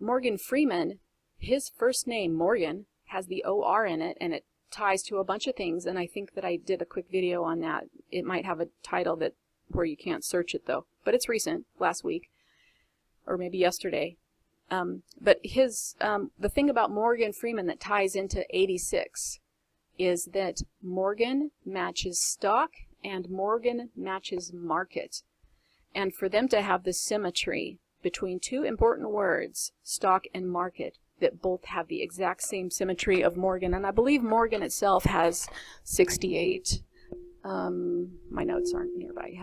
Morgan Freeman, his first name, Morgan, has the O-R in it, and it ties to a bunch of things, and I think that I did a quick video on that. It might have a title that where you can't search it, though. But it's recent, last week, or maybe yesterday. But his the thing about Morgan Freeman that ties into 86 is that Morgan matches stock and Morgan matches market. And for them to have this symmetry between two important words, stock and market, that both have the exact same symmetry of Morgan, and I believe Morgan itself has 68. My notes aren't nearby.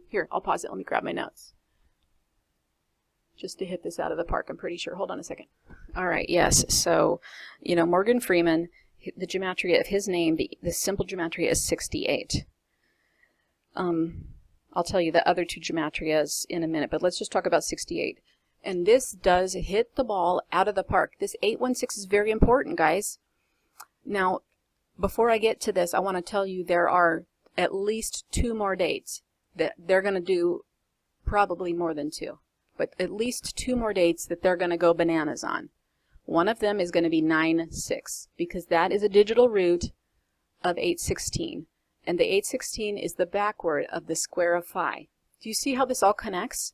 Here, I'll pause it. Let me grab my notes. Just to hit this out of the park, I'm pretty sure. Hold on a second. All right, yes. So, you know, Morgan Freeman, the gematria of his name, the simple gematria is 68. I'll tell you the other two gematrias in a minute, but let's just talk about 68. And this does hit the ball out of the park. This 816 is very important, guys. Now, before I get to this, I want to tell you there are at least 2 more dates that they're going to do, probably more than 2, but at least 2 more dates that they're going to go bananas on. One of them is going to be 9-6, because that is a digital root of 816. And the 816 is the backward of the square of phi. Do you see how this all connects?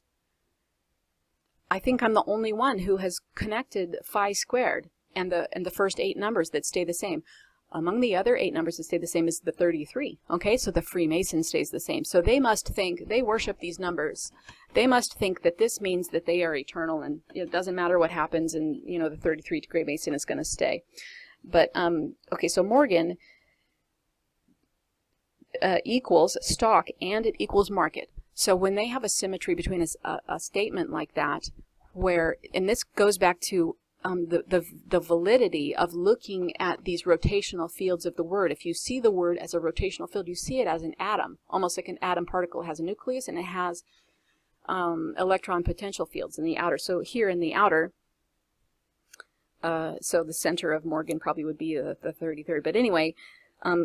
I think I'm the only one who has connected phi squared and the first 8 numbers that stay the same. Among the other 8 numbers that stay the same is the 33. Okay, so the Freemason stays the same. So they must think, they worship these numbers. They must think that this means that they are eternal, and it doesn't matter what happens, and you know the 33 Gray Mason is going to stay. But okay, so Morgan equals stock and it equals market. So when they have a symmetry between a statement like that, where, and this goes back to the validity of looking at these rotational fields of the word. If you see the word as a rotational field, you see it as an atom, almost like an atom particle. It has a nucleus and it has electron potential fields in the outer. So here in the outer, so the center of Morgan probably would be the 33rd. But anyway,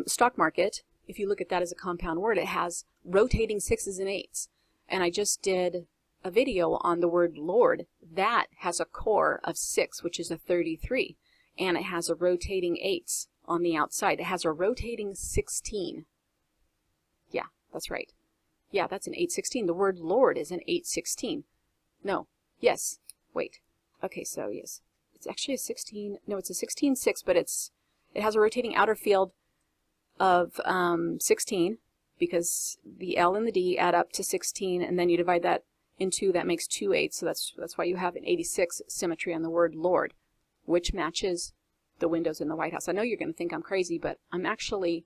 stock market, if you look at that as a compound word, it has rotating 6s and 8s. And I just did a video on the word Lord. That has a core of 6, which is a 33. And it has a rotating 8s on the outside. It has a rotating 16. Yeah, that's right. Yeah, that's an 816. The word Lord is an 816. No, yes, wait. Okay, so yes. It's actually a 16. No, it's a 16-6, but it has a rotating outer field of 16, because the L and the D add up to 16, and then you divide that in 2, that makes 2 8s. So that's why you have an 86 symmetry on the word Lord, which matches the windows in the White House. I know you're going to think I'm crazy, but I'm actually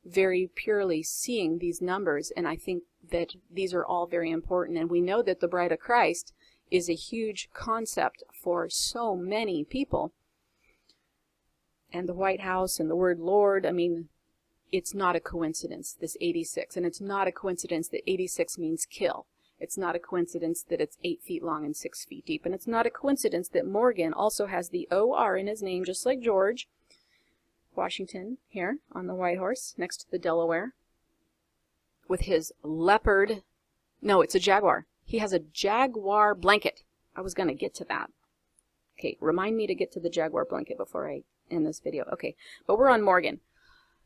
very purely seeing these numbers, and I think that these are all very important. And we know that the Bride of Christ is a huge concept for so many people. And the White House and the word Lord, I mean, it's not a coincidence, this 86. And it's not a coincidence that 86 means kill. It's not a coincidence that it's 8 feet long and 6 feet deep. And it's not a coincidence that Morgan also has the O-R in his name, just like George Washington here on the White Horse next to the Delaware, with his leopard. No, it's a jaguar. He has a jaguar blanket. I was going to get to that. Okay, remind me to get to the jaguar blanket before I end this video. Okay, but we're on Morgan.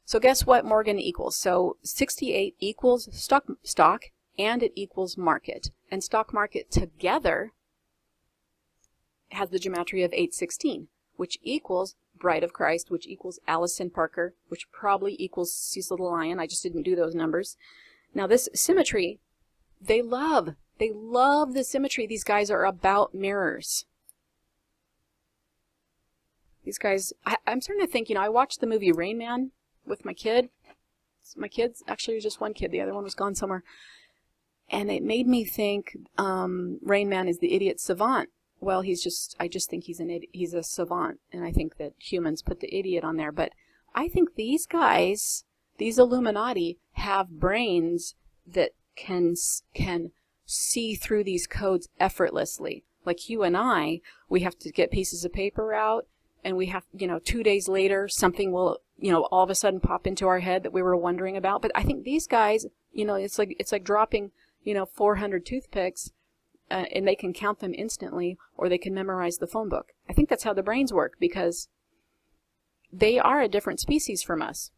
So guess what Morgan equals? So 68 equals stock and it equals market. And stock market together has the gematria of 816, which equals Bride of Christ, which equals Allison Parker, which probably equals Cecil the Lion. I just didn't do those numbers. Now this symmetry, they love the symmetry. These guys are about mirrors. These guys, I'm starting to think, you know, I watched the movie Rain Man with my kid. My kid's actually just one kid. The other one was gone somewhere. And it made me think Rain Man is the idiot savant. Well, I just think he's a savant. And I think that humans put the idiot on there. But I think these guys, these Illuminati, have brains that can see through these codes effortlessly. Like you and I, we have to get pieces of paper out, and we have, 2 days later, something will, all of a sudden pop into our head that we were wondering about. But I think these guys, it's like dropping, 400 toothpicks and they can count them instantly, or they can memorize the phone book. I think that's how the brains work, because they are a different species from us.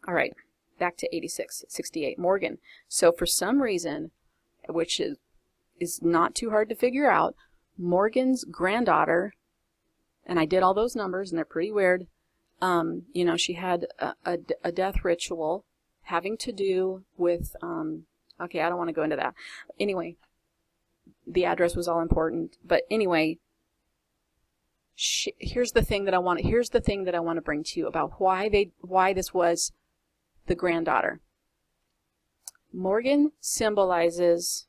All right, back to 68, Morgan. So for some reason, which is not too hard to figure out, Morgan's granddaughter, and I did all those numbers, and they're pretty weird. You know, she had a death ritual having to do with, okay, I don't want to go into that. Anyway, the address was all important. But anyway, here's the thing that I want to bring to you about why this was the granddaughter. Morgan symbolizes,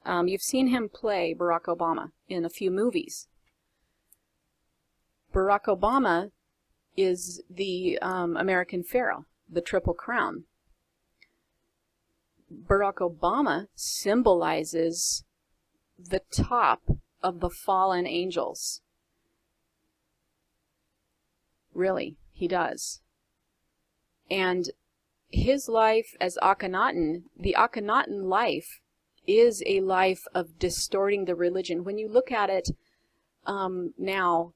you've seen him play Barack Obama in a few movies. Barack Obama is the American pharaoh, the Triple Crown. Barack Obama symbolizes the top of the fallen angels. Really, he does. And his life as Akhenaten, the Akhenaten life is a life of distorting the religion. When you look at it now,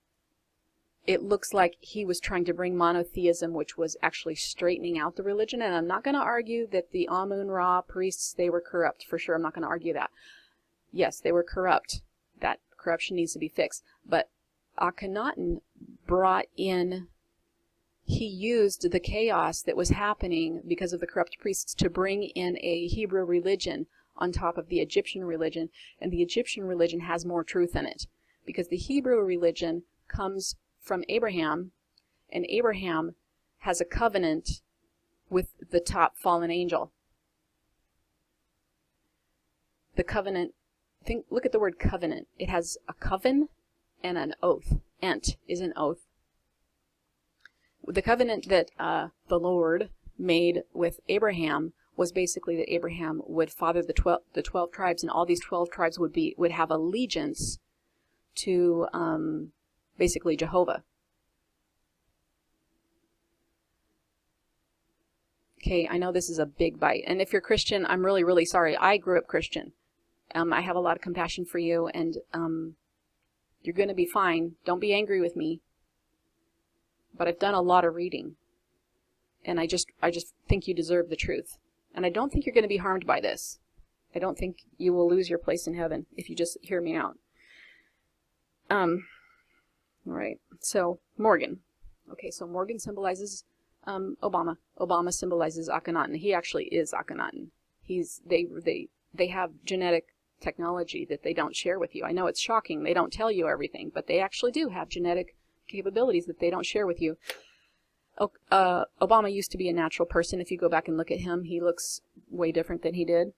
it looks like he was trying to bring monotheism, which was actually straightening out the religion. And I'm not going to argue that the Amun-Ra priests, they were corrupt, for sure. I'm not going to argue that. Yes, they were corrupt. That corruption needs to be fixed. But Akhenaten brought in, he used the chaos that was happening because of the corrupt priests to bring in a Hebrew religion on top of the Egyptian religion. And the Egyptian religion has more truth in it, because the Hebrew religion comes from Abraham, and Abraham has a covenant with the top fallen angel. The covenant, look at the word covenant. It has a coven and an oath. Ent is an oath. The covenant that the Lord made with Abraham was basically that Abraham would father the 12 tribes, and all these 12 tribes would have allegiance to basically Jehovah. Okay, I know this is a big bite, and if you're Christian, I'm really, really sorry. I grew up Christian. I have a lot of compassion for you, and you're going to be fine. Don't be angry with me. But I've done a lot of reading, and I just think you deserve the truth. And I don't think you're going to be harmed by this. I don't think you will lose your place in heaven if you just hear me out. All right, so Morgan. Okay, so Morgan symbolizes Obama. Obama symbolizes Akhenaten. He actually is Akhenaten. They have genetic technology that they don't share with you. I know it's shocking. They don't tell you everything, but they actually do have genetic capabilities that they don't share with you. Obama used to be a natural person. If you go back and look at him, he looks way different than he did.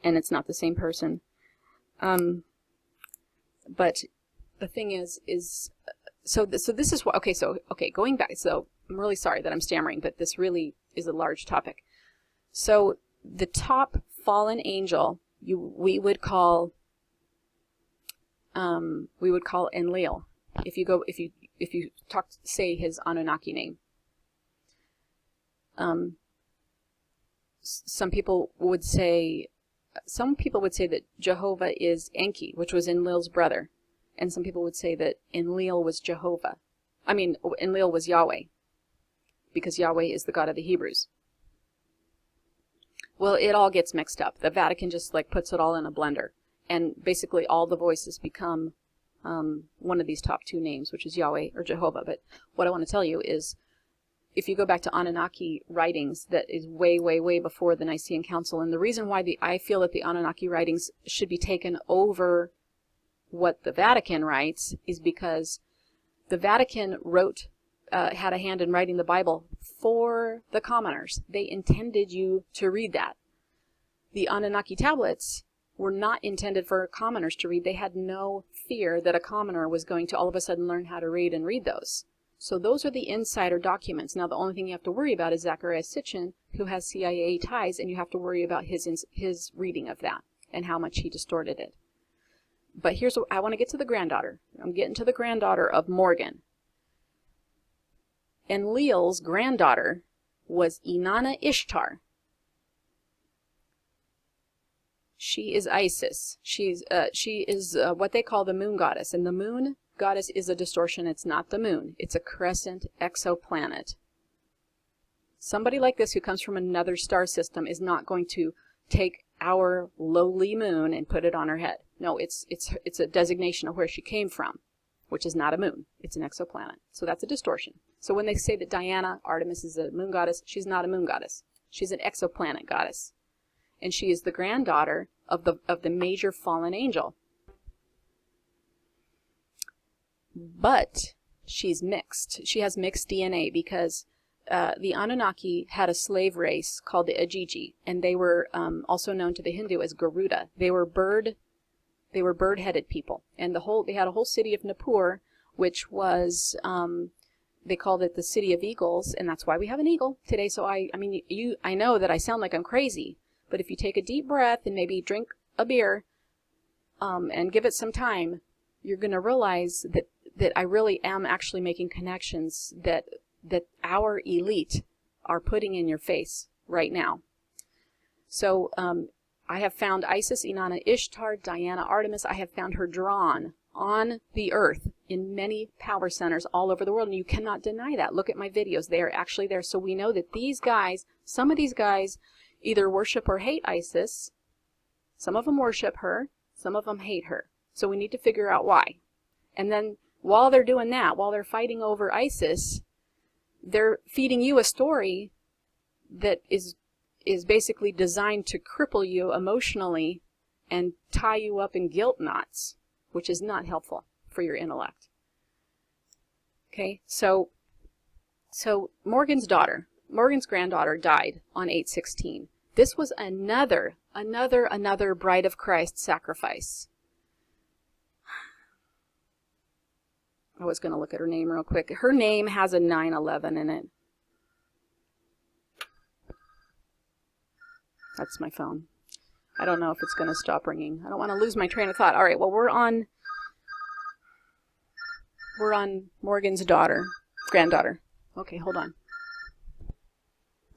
And it's not the same person. But the thing is so this is what, okay, going back, so I'm really sorry that I'm stammering, but this really is a large topic. So the top fallen angel, we would call Enlil. If you say his Anunnaki name. Some people would say that Jehovah is Enki, which was Enlil's brother. And some people would say that Enlil was Jehovah. I mean, Enlil was Yahweh, because Yahweh is the God of the Hebrews. Well, it all gets mixed up. The Vatican just puts it all in a blender. And basically all the voices become one of these top two names, which is Yahweh or Jehovah. But what I want to tell you is, if you go back to Anunnaki writings, that is way, way, way before the Nicene Council. And the reason why I feel that the Anunnaki writings should be taken over what the Vatican writes is because the Vatican had a hand in writing the Bible for the commoners. They intended you to read that. The Anunnaki tablets were not intended for commoners to read. They had no fear that a commoner was going to all of a sudden learn how to read and read those. So those are the insider documents. Now the only thing you have to worry about is Zacharia Sitchen, who has CIA ties, and you have to worry about his reading of that and how much he distorted it. But here's what I want to get to: the granddaughter. I'm getting to the granddaughter of Morgan. Enlil's granddaughter was Inanna Ishtar. She is Isis. She is what they call the moon goddess, and the moon goddess is a distortion. It's not the moon. It's a crescent exoplanet. Somebody like this who comes from another star system is not going to take our lowly moon and put it on her head. No, it's a designation of where she came from, which is not a moon. It's an exoplanet. So that's a distortion. So when they say that Diana, Artemis, is a moon goddess, she's not a moon goddess. She's an exoplanet goddess. And she is the granddaughter of the major fallen angel. But she's mixed. She has mixed DNA because the Anunnaki had a slave race called the Ajiji, and they were also known to the Hindu as Garuda. They were bird-headed people, and they had a whole city of Nippur, which was they called it the City of Eagles, and that's why we have an eagle today. So I know that I sound like I'm crazy, but if you take a deep breath and maybe drink a beer and give it some time, you're going to realize that I really am actually making connections that our elite are putting in your face right now. So I have found Isis, Inanna, Ishtar, Diana, Artemis. I have found her drawn on the earth in many power centers all over the world, and you cannot deny that. Look at my videos. They are actually there. So we know that these guys, some of these guys, either worship or hate Isis. Some of them worship her. Some of them hate her. So we need to figure out why. And then while they're doing that, while they're fighting over Isis, they're feeding you a story that is basically designed to cripple you emotionally and tie you up in guilt knots, which is not helpful for your intellect. Okay, so Morgan's granddaughter died on 8/16. This was another Bride of Christ sacrifice. I was going to look at her name real quick. Her name has a 9/11 in it. That's my phone. I don't know if it's going to stop ringing. I don't want to lose my train of thought. All right, well, we're on Morgan's granddaughter. Okay, hold on.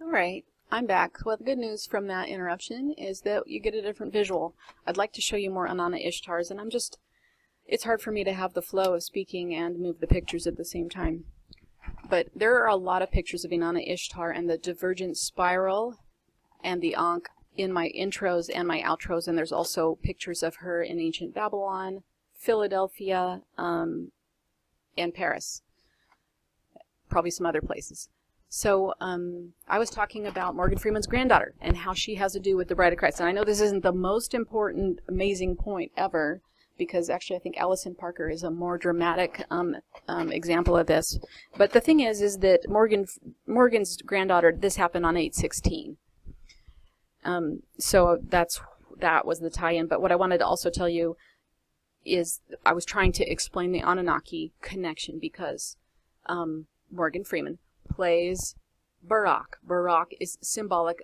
All right, I'm back. Well, the good news from that interruption is that you get a different visual. I'd like to show you more Inanna Ishtars, and it's hard for me to have the flow of speaking and move the pictures at the same time. But there are a lot of pictures of Inanna Ishtar and the divergent spiral and the Ankh in my intros and my outros, and there's also pictures of her in ancient Babylon, Philadelphia, and Paris. Probably some other places. So I was talking about Morgan Freeman's granddaughter and how she has to do with the Bride of Christ. And I know this isn't the most important, amazing point ever, because actually I think Allison Parker is a more dramatic example of this. But the thing is that Morgan's granddaughter, this happened on 8/16. So that was the tie-in. But what I wanted to also tell you is I was trying to explain the Anunnaki connection because Morgan Freeman plays Barak. Barak is symbolic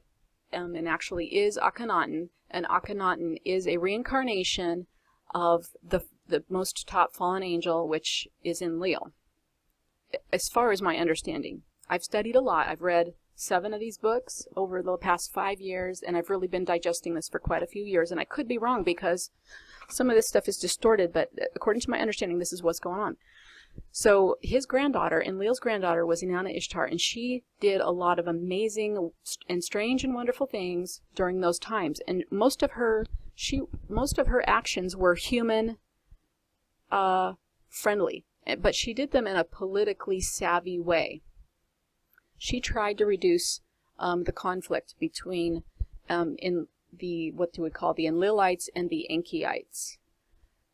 and actually is Akhenaten, and Akhenaten is a reincarnation of the most top fallen angel, which is Enlil. As far as my understanding, I've studied a lot. I've read 7 of these books over the past 5 years, and I've really been digesting this for quite a few years, and I could be wrong because some of this stuff is distorted, but according to my understanding, this is what's going on. So his granddaughter, Enlil's granddaughter, was Inanna Ishtar, and she did a lot of amazing and strange and wonderful things during those times, and most of her actions were human friendly, but she did them in a politically savvy way. She tried to reduce the conflict between what we call the Enlilites and the Enkyites,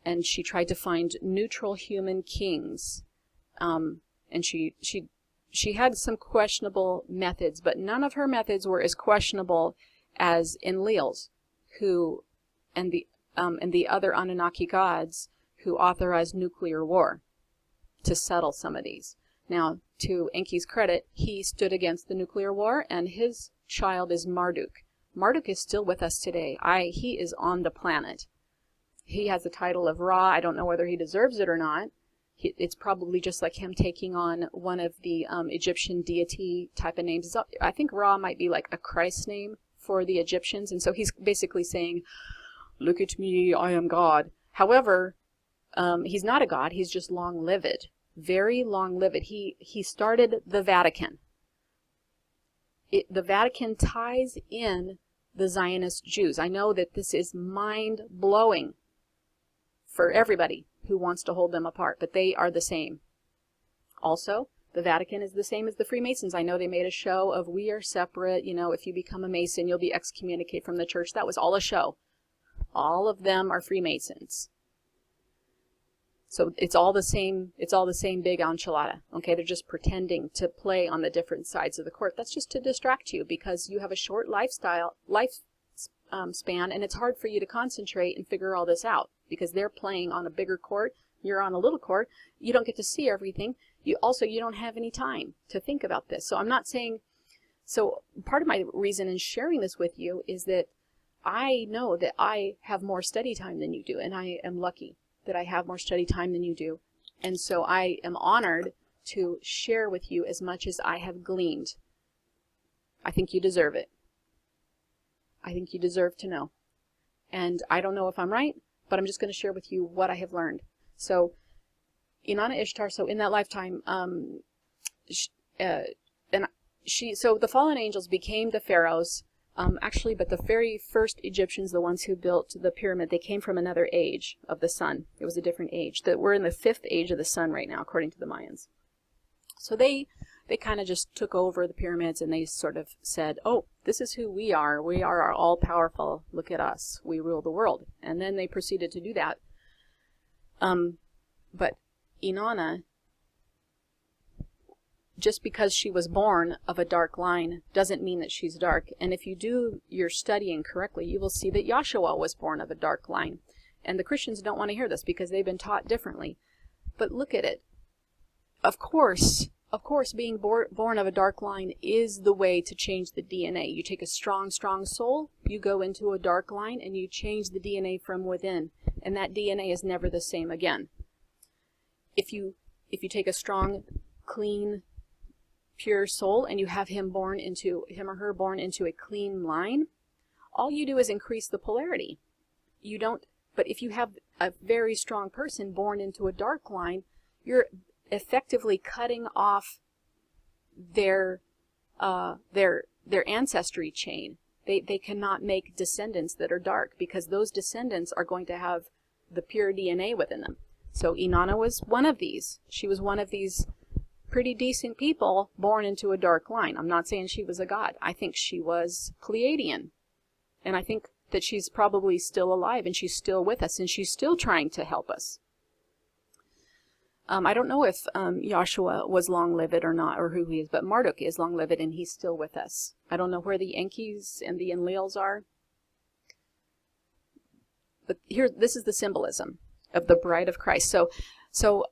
and she tried to find neutral human kings. And she had some questionable methods, but none of her methods were as questionable as Enlil's, and the other Anunnaki gods who authorized nuclear war to settle some of these. Now, to Enki's credit, he stood against the nuclear war, and his child is Marduk. Marduk is still with us today. He is on the planet. He has the title of Ra. I don't know whether he deserves it or not. It's probably just like him taking on one of the Egyptian deity type of names. I think Ra might be like a Christ name for the Egyptians, and so he's basically saying, look at me, I am God. However, he's not a god, he's just long-lived, very long-lived. He started the Vatican. The Vatican ties in the Zionist Jews. I know that this is mind-blowing for everybody who wants to hold them apart, but they are the same. Also, the Vatican is the same as the Freemasons. I know they made a show of we are separate, you know, if you become a Mason, you'll be excommunicated from the church. That was all a show. All of them are Freemasons. So it's all the same big enchilada. Okay, they're just pretending to play on the different sides of the court. That's just to distract you because you have a short span, and it's hard for you to concentrate and figure all this out because they're playing on a bigger court. You're on a little court. You don't get to see everything. You don't have any time to think about this. So I'm not saying, so part of my reason in sharing this with you is that I know that I have more study time than you do, and I am lucky that I have more study time than you do. And so I am honored to share with you as much as I have gleaned. I think you deserve it. I think you deserve to know. And I don't know if I'm right, but I'm just going to share with you what I have learned. So, Inanna Ishtar, so in that lifetime, so the fallen angels became the pharaohs, actually, but the very first Egyptians, the ones who built the pyramid, they came from another age of the sun. It was a different age. We're in the 5th age of the sun right now, according to the Mayans. So they kind of just took over the pyramids, and they sort of said, oh, this is who we are. We are all-powerful. Look at us. We rule the world. And then they proceeded to do that. But Inanna, just because she was born of a dark line doesn't mean that she's dark. And if you do your studying correctly, you will see that Yahshua was born of a dark line. And the Christians don't want to hear this because they've been taught differently. But look at it. Of course, being born of a dark line is the way to change the DNA. You take a strong soul, you go into a dark line, and you change the DNA from within. And that DNA is never the same again. If you take a strong, clean, pure soul and you have him or her born into a clean line, all you do is increase the polarity. But if you have a very strong person born into a dark line, you're effectively cutting off their ancestry chain. They cannot make descendants that are dark because those descendants are going to have the pure DNA within them. So Inanna was one of these. She was one of these pretty decent people born into a dark line. I'm not saying she was a god. I think she was Pleiadian. And I think that she's probably still alive and she's still with us and she's still trying to help us. I don't know if Yahshua was long-lived or not, or who he is, but Marduk is long-lived and he's still with us. I don't know where the Enkis and the Enlils are. But this is the symbolism of the bride of Christ. So,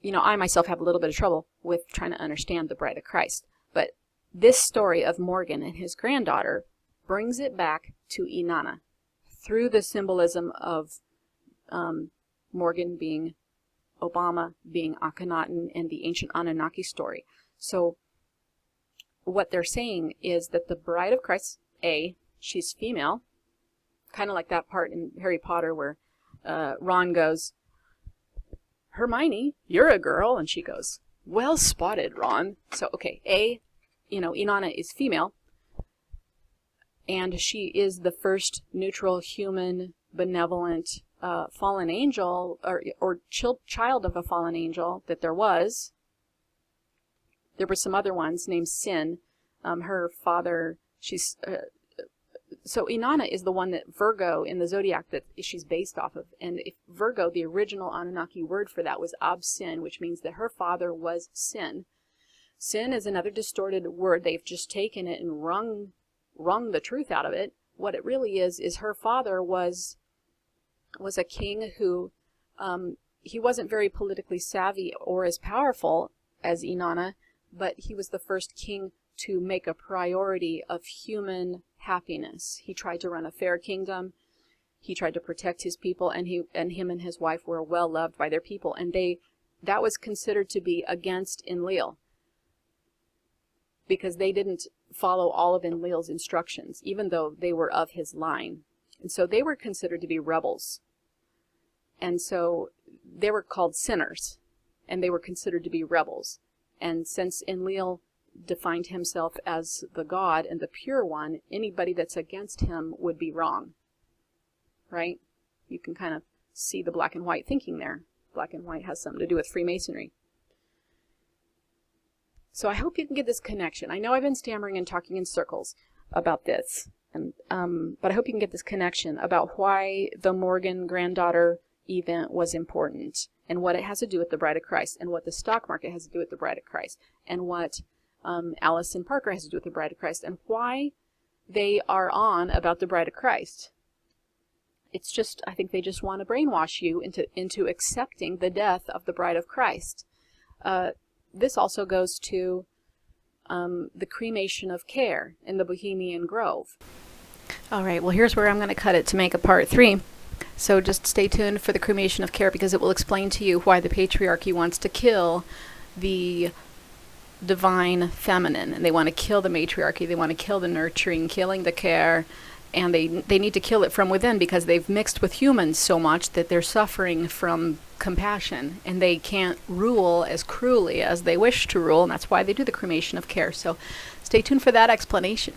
you know, I myself have a little bit of trouble with trying to understand the bride of Christ. But this story of Morgan and his granddaughter brings it back to Inanna through the symbolism of Morgan being Obama, being Akhenaten, and the Ancient Annunaki story. So what they're saying is that the bride of Christ, she's female, kind of like that part in Harry Potter where Ron goes, Hermione, you're a girl, and she goes, well spotted, Ron. So, okay, Inanna is female, and she is the first neutral, human, benevolent, fallen angel, or child of a fallen angel that there was. There were some other ones named Sin. Her father, so Inanna is the one that Virgo in the zodiac that she's based off of. And if Virgo, the original Anunnaki word for that was Ab-Sin, which means that her father was Sin. Sin is another distorted word. They've just taken it and wrung the truth out of it. What it really is her father was a king who, he wasn't very politically savvy or as powerful as Inanna, but he was the first king to make a priority of human happiness. He tried to run a fair kingdom. He tried to protect his people, and him and his wife were well loved by their people. And that was considered to be against Enlil, because they didn't follow all of Enlil's instructions, even though they were of his line. And so they were considered to be rebels. And so they were called sinners, and they were considered to be rebels. And since Enlil defined himself as the God and the pure one, anybody that's against him would be wrong. Right? You can kind of see the black and white thinking there. Black and white has something to do with Freemasonry. So I hope you can get this connection. I know I've been stammering and talking in circles about this, and but I hope you can get this connection about why the Morgan granddaughter event was important, and what it has to do with the Bride of Christ, and what the stock market has to do with the Bride of Christ, and what Allison Parker has to do with the Bride of Christ, and why they are on about the Bride of Christ. It's just, I think they just want to brainwash you into accepting the death of the Bride of Christ. This also goes to the cremation of care in the Bohemian Grove. All right, well, here's where I'm going to cut it to make a part 3. So just stay tuned for the cremation of care, because it will explain to you why the patriarchy wants to kill the divine feminine, and they want to kill the matriarchy. They want to kill the nurturing, killing the care, and they need to kill it from within, because they've mixed with humans so much that they're suffering from compassion, and they can't rule as cruelly as they wish to rule, and that's why they do the cremation of care. So stay tuned for that explanation.